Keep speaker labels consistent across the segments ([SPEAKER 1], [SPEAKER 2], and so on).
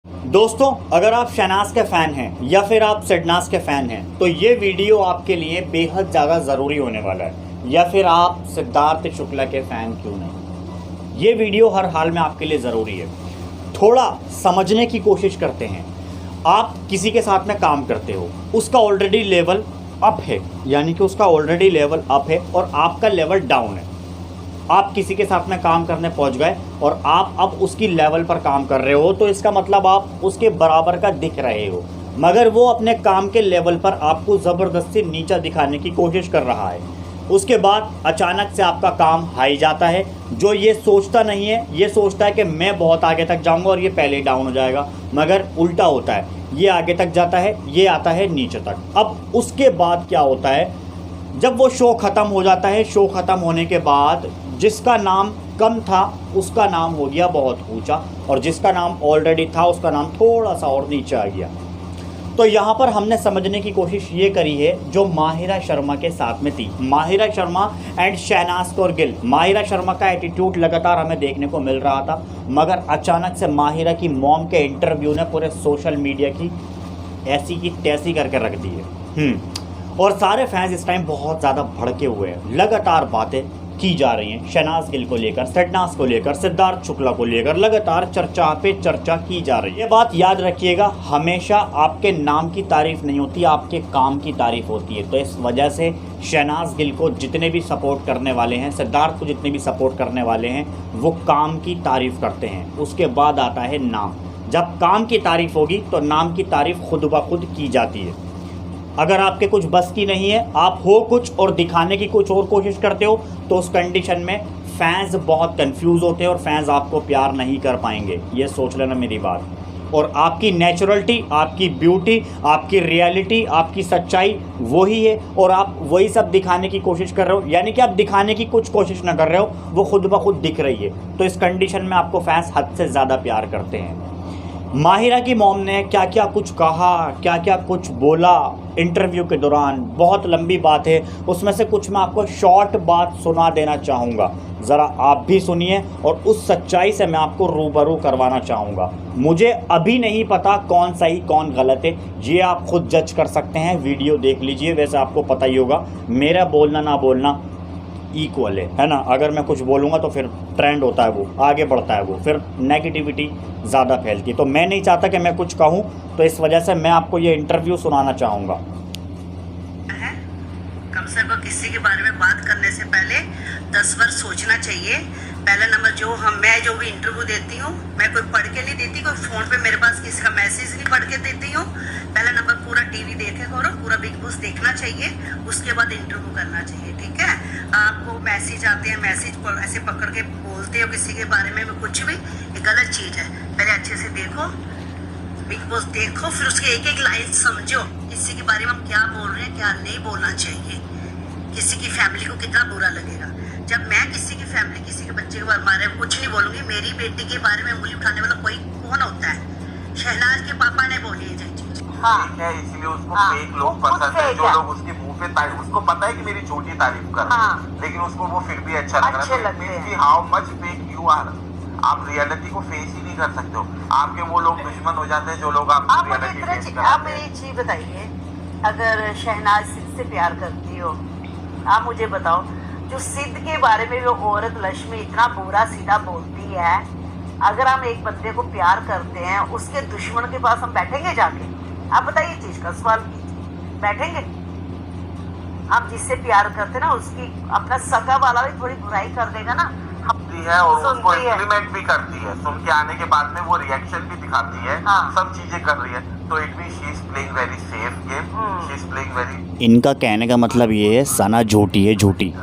[SPEAKER 1] दोस्तों, अगर आप शहनाज के फ़ैन हैं या फिर आप सिडनाज के फ़ैन हैं तो ये वीडियो आपके लिए बेहद ज़्यादा ज़रूरी होने वाला है। या फिर आप सिद्धार्थ शुक्ला के फ़ैन क्यों नहीं, ये वीडियो हर हाल में आपके लिए ज़रूरी है। थोड़ा समझने की कोशिश करते हैं। आप किसी के साथ में काम करते हो, उसका ऑलरेडी लेवल अप है, यानी कि उसका ऑलरेडी लेवल अप है और आपका लेवल डाउन है। आप किसी के साथ में काम करने पहुंच गए और आप अब उसकी लेवल पर काम कर रहे हो, तो इसका मतलब आप उसके बराबर का दिख रहे हो, मगर वो अपने काम के लेवल पर आपको ज़बरदस्ती नीचा दिखाने की कोशिश कर रहा है। उसके बाद अचानक से आपका काम हाई जाता है। जो ये सोचता नहीं है, ये सोचता है कि मैं बहुत आगे तक जाऊंगा और ये पहले ही डाउन हो जाएगा, मगर उल्टा होता है। ये आगे तक जाता है, ये आता है नीचे तक। अब उसके बाद क्या होता है, जब वो शो ख़त्म हो जाता है, शो ख़त्म होने के बाद जिसका नाम कम था उसका नाम हो गया बहुत ऊंचा, और जिसका नाम ऑलरेडी था उसका नाम थोड़ा सा और नीचे आ गया। तो यहाँ पर हमने समझने की कोशिश ये करी है जो माहिरा शर्मा के साथ में थी, माहिरा शर्मा एंड शहनाज कौर गिल। माहिरा शर्मा का एटीट्यूड लगातार हमें देखने को मिल रहा था, मगर अचानक से माहिरा की मॉम के इंटरव्यू ने पूरे सोशल मीडिया की ऐसी की तैसी करके रख दी है। और सारे फैंस इस टाइम बहुत ज़्यादा भड़के हुए हैं। लगातार बातें की जा रही हैं शहनाज गिल को लेकर, सिडनाज को लेकर, सिद्धार्थ शुक्ला को लेकर, लगातार चर्चा पे चर्चा की जा रही है। ये बात याद रखिएगा, हमेशा आपके नाम की तारीफ नहीं होती, आपके काम की तारीफ होती है। तो इस वजह से शहनाज गिल को जितने भी सपोर्ट करने वाले हैं, सिद्धार्थ को जितने भी सपोर्ट करने वाले हैं, वो काम की तारीफ करते हैं। उसके बाद आता है नाम। जब काम की तारीफ होगी तो नाम की तारीफ खुद ब खुद की जाती है। अगर आपके कुछ बस की नहीं है, आप हो कुछ और दिखाने की कुछ और कोशिश करते हो, तो उस कंडीशन में फैंस बहुत कंफ्यूज होते हैं और फैंस आपको प्यार नहीं कर पाएंगे। ये सोच लेना मेरी बात। और आपकी नेचुरलिटी, आपकी ब्यूटी, आपकी रियलिटी, आपकी सच्चाई वही है, और आप वही सब दिखाने की कोशिश कर रहे हो, यानी कि आप दिखाने की कुछ कोशिश ना कर रहे हो, वो खुद ब खुद दिख रही है। तो इस कंडीशन में आपको फैंस हद से ज़्यादा प्यार करते हैं। माहिरा की मॉम ने क्या क्या कुछ कहा, क्या क्या कुछ बोला इंटरव्यू के दौरान, बहुत लंबी बात है। उसमें से कुछ मैं आपको शॉर्ट बात सुना देना चाहूँगा, ज़रा आप भी सुनिए और उस सच्चाई से मैं आपको रूबरू करवाना चाहूँगा। मुझे अभी नहीं पता कौन सही कौन गलत है, ये आप खुद जज कर सकते हैं। वीडियो देख लीजिए, वैसे आपको पता ही होगा मेरा बोलना ना बोलना इक्वल है ना। अगर मैं कुछ बोलूँगा तो फिर ट्रेंड होता है, वो आगे बढ़ता है, वो फिर नेगेटिविटी ज़्यादा फैलती है। तो मैं नहीं चाहता कि मैं कुछ कहूँ, तो इस वजह से मैं आपको ये इंटरव्यू सुनाना चाहूँगा।
[SPEAKER 2] कम से कम किसी के बारे में बात करने से पहले 10 बार सोचना चाहिए। पहला नंबर, मैं जो भी इंटरव्यू देती हूँ, मैं कोई पढ़ के नहीं देती, कोई फ़ोन पे मेरे पास किसी का मैसेज नहीं पढ़ के देती हूँ। पहला नंबर, पूरा टीवी देखे करो, पूरा बिग बॉस देखना चाहिए, उसके बाद इंटरव्यू करना चाहिए, ठीक है। आपको मैसेज आते हैं, मैसेज ऐसे पकड़ के बोलते हो किसी के बारे में कुछ भी, ये गलत चीज़ है। पहले अच्छे से देखो, बिग बॉस देखो, फिर उसके एक एक लाइन समझो, किसी के बारे में हम क्या बोल रहे हैं, क्या नहीं बोलना चाहिए, किसी की फैमिली को कितना बुरा लगेगा। जब मैं किसी की फैमिली, किसी के बच्चे के बारे में कुछ नहीं बोलूंगी, मेरी बेटी के बारे में उंगली उठाने वाला कोई कौन होता है? शहनाज के पापा ने बोली है चीज।
[SPEAKER 3] हाँ, इसलिए उसको फेक लोग पसंद है, जो लोग उसके मुंह पे तारीफ, उसको पता है कि मेरी छोटी तारीफ कर रहे हैं, लेकिन उसको वो फिर भी अच्छा लग रहा है। How much fake you are, आप रियलिटी को फेस ही नहीं कर सकते हो। आपके वो लोग दुश्मन हो जाते हैं जो लोग आप
[SPEAKER 2] एक चीज बताइए, अगर शहनाज सिद्ध से प्यार करती हो, आप मुझे बताओ, जो सिद्ध के बारे में वो औरत लक्ष्मी इतना बुरा सीधा बोलती है, अगर हम एक बंदे को प्यार करते हैं, उसके दुश्मन के पास हम बैठेंगे जाके? आप बताइए, चीज का सवाल कीजिए, बैठेंगे? हम जिससे प्यार करते ना, उसकी अपना सगा वाला भी थोड़ी बुराई कर देगा ना,
[SPEAKER 3] है और उसको इम्प्लीमेंट भी करती है। सुन के आने के बाद में वो रिएक्शन भी दिखाती है, सब चीजें कर रही है। तो it means she is playing very safe game, she is playing very.
[SPEAKER 1] इनका कहने का मतलब ये है, सना झूठी है, झूठी।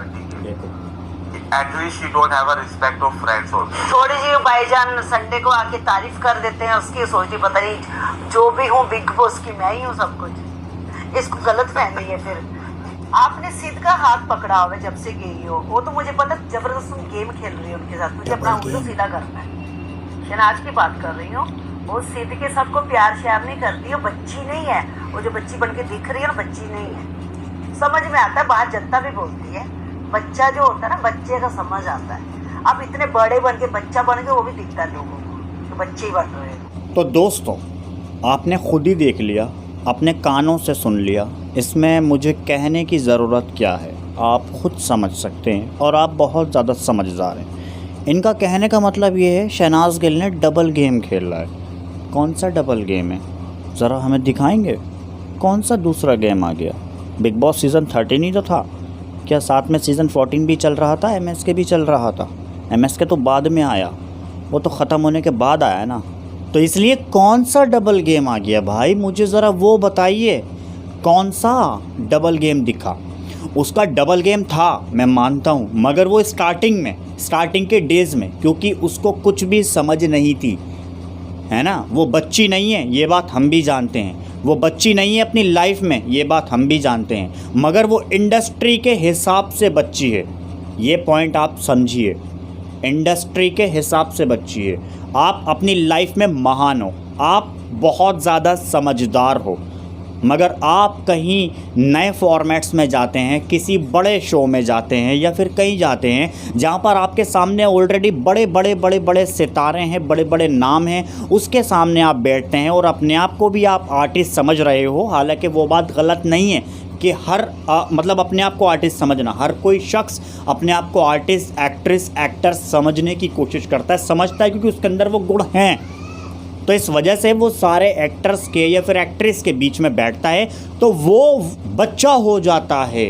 [SPEAKER 3] At least she don't have a respect of friends also।
[SPEAKER 2] थोड़ी जी भाईजान संडे को आके तारीफ कर देते हैं उसकी, सोचती पता नहीं जो भी हूँ बिग बॉस की मैं ही हूँ सब कुछ। इसको गलत फहमी है। फिर आपने सिद्ध का हाथ पकड़ा हुआ जब से गई हो, वो तो मुझे पता जबरदस्त तुम गेम खेल रही हो उनके साथ, मुझे अपना उल्लू सीधा करना है। शहनाज की बात कर रही हूँ, वो सिद्ध के सबको प्यार श्यार नहीं करती, वो बच्ची नहीं है, वो जो बच्ची बन के दिख रही है ना, बच्ची नहीं है। समझ में आता है, बाहर जनता भी बोलती है, बच्चा जो होता है ना, बच्चे का समझ आता है। अब इतने बड़े बन के बच्चा बन के वो भी दिखता है लोगों को, तो बच्चे ही बन रहे हैं।
[SPEAKER 1] तो दोस्तों, आपने खुद ही देख लिया, अपने कानों से सुन लिया, इसमें मुझे कहने की ज़रूरत क्या है, आप खुद समझ सकते हैं और आप बहुत ज़्यादा समझदार हैं। इनका कहने का मतलब ये है शहनाज गिल ने डबल गेम खेल रहा है। कौन सा डबल गेम है, ज़रा हमें दिखाएंगे? कौन सा दूसरा गेम आ गया? बिग बॉस सीज़न 13 ही तो था, क्या साथ में सीज़न 14 भी चल रहा था? MSK भी चल रहा था। MSK तो बाद में आया, वो तो ख़त्म होने के बाद आया ना। तो इसलिए कौन सा डबल गेम आ गया भाई, मुझे ज़रा वो बताइए, कौन सा डबल गेम दिखा? उसका डबल गेम था, मैं मानता हूँ, मगर वो स्टार्टिंग के डेज़ में, क्योंकि उसको कुछ भी समझ नहीं थी, है ना। वो बच्ची नहीं है, ये बात हम भी जानते हैं। वो बच्ची नहीं है अपनी लाइफ में, ये बात हम भी जानते हैं, मगर वो इंडस्ट्री के हिसाब से बच्ची है। ये पॉइंट आप समझिए, इंडस्ट्री के हिसाब से बच्ची है। आप अपनी लाइफ में महान हो, आप बहुत ज़्यादा समझदार हो, मगर आप कहीं नए फॉर्मेट्स में जाते हैं, किसी बड़े शो में जाते हैं या फिर कहीं जाते हैं जहां पर आपके सामने ऑलरेडी बड़े सितारे हैं, बड़े बड़े नाम हैं, उसके सामने आप बैठते हैं और अपने आप को भी आप आर्टिस्ट समझ रहे हो। हालांकि वो बात गलत नहीं है कि मतलब अपने आप को आर्टिस्ट समझना, हर कोई शख्स अपने आप को आर्टिस्ट, एक्ट्रेस, एक्टर समझने की कोशिश करता है, समझता है, क्योंकि उसके अंदर वो गुण हैं। तो इस वजह से वो सारे एक्टर्स के या फिर एक्ट्रेस के बीच में बैठता है तो वो बच्चा हो जाता है।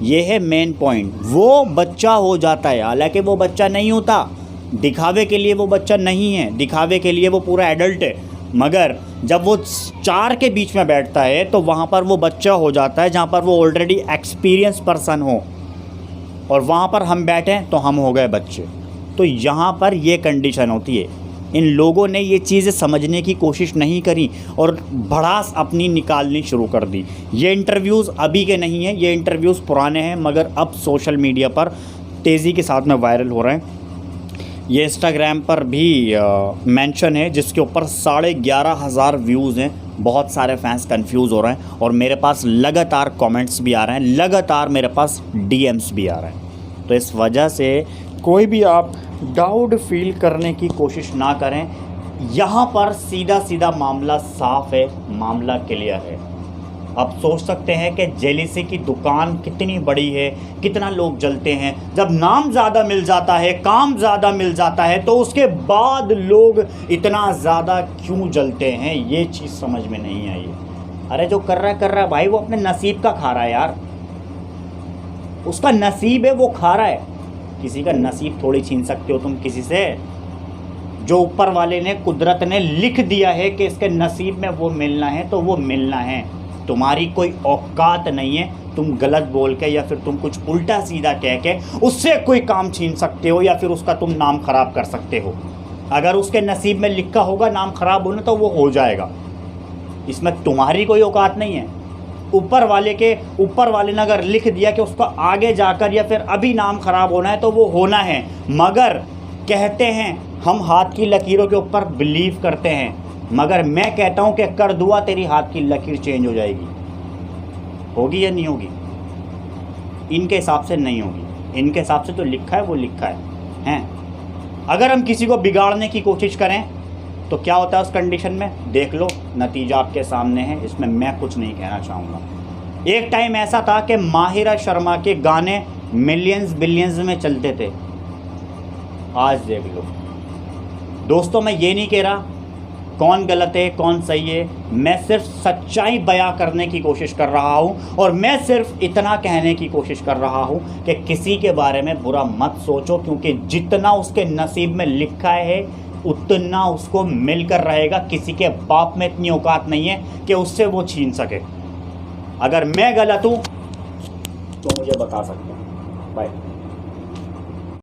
[SPEAKER 1] ये है मेन पॉइंट, वो बच्चा हो जाता है। हालांकि वो बच्चा नहीं होता, दिखावे के लिए वो बच्चा नहीं है, दिखावे के लिए वो पूरा एडल्ट है, मगर जब वो 4 के बीच में बैठता है तो वहाँ पर वो बच्चा हो जाता है, जहाँ पर वो ऑलरेडी एक्सपीरियंस पर्सन हो, और वहाँ पर हम बैठे तो हम हो गए बच्चे। तो यहाँ पर ये कंडीशन होती है। इन लोगों ने ये चीज़ें समझने की कोशिश नहीं करी और भड़ास अपनी निकालनी शुरू कर दी। ये इंटरव्यूज़ अभी के नहीं हैं, ये इंटरव्यूज़ पुराने हैं, मगर अब सोशल मीडिया पर तेज़ी के साथ में वायरल हो रहे हैं। ये इंस्टाग्राम पर भी मेंशन है, जिसके ऊपर 11,500 व्यूज़ हैं। बहुत सारे फैंस कंफ्यूज हो रहे हैं और मेरे पास लगातार कमेंट्स भी आ रहे हैं, लगातार मेरे पास DMs भी आ रहे हैं। तो इस वजह से कोई भी आप डाउट फील करने की कोशिश ना करें। यहाँ पर सीधा मामला साफ़ है, मामला क्लियर है। अब सोच सकते हैं कि जेलिसी की दुकान कितनी बड़ी है, कितना लोग जलते हैं। जब नाम ज़्यादा मिल जाता है, काम ज़्यादा मिल जाता है, तो उसके बाद लोग इतना ज़्यादा क्यों जलते हैं, ये चीज़ समझ में नहीं आई है। अरे जो कर रहा है भाई, वो अपने नसीब का खा रहा है यार, उसका नसीब है, वो खा रहा है। किसी का नसीब थोड़ी छीन सकते हो तुम किसी से। जो ऊपर वाले ने, कुदरत ने लिख दिया है कि इसके नसीब में वो मिलना है तो वो मिलना है। तुम्हारी कोई औकात नहीं है तुम गलत बोल के या फिर तुम कुछ उल्टा सीधा कह के उससे कोई काम छीन सकते हो या फिर उसका तुम नाम खराब कर सकते हो। अगर उसके नसीब में लिखा होगा नाम खराब होना तो वो हो जाएगा, इसमें तुम्हारी कोई औकात नहीं है। ऊपर वाले ने अगर लिख दिया कि उसका आगे जाकर या फिर अभी नाम खराब होना है तो वो होना है। मगर कहते हैं हम हाथ की लकीरों के ऊपर बिलीव करते हैं, मगर मैं कहता हूं कि कर दुआ तेरी हाथ की लकीर चेंज हो जाएगी। होगी या नहीं होगी? इनके हिसाब से नहीं होगी, इनके हिसाब से तो लिखा है वो लिखा है। अगर हम किसी को बिगाड़ने की कोशिश करें तो क्या होता है उस कंडीशन में, देख लो, नतीजा आपके सामने है। इसमें मैं कुछ नहीं कहना चाहूँगा। एक टाइम ऐसा था कि माहिरा शर्मा के गाने मिलियंस बिलियंस में चलते थे, आज देख लो। दोस्तों, मैं ये नहीं कह रहा कौन गलत है कौन सही है, मैं सिर्फ सच्चाई बयां करने की कोशिश कर रहा हूं और मैं सिर्फ इतना कहने की कोशिश कर रहा हूं कि किसी के बारे में बुरा मत सोचो, क्योंकि जितना उसके नसीब में लिखा है उतना उसको मिलकर रहेगा। किसी के बाप में इतनी औकात नहीं है कि उससे वो छीन सके। अगर मैं गलत हूं तो मुझे बता सकते हैं। बाय।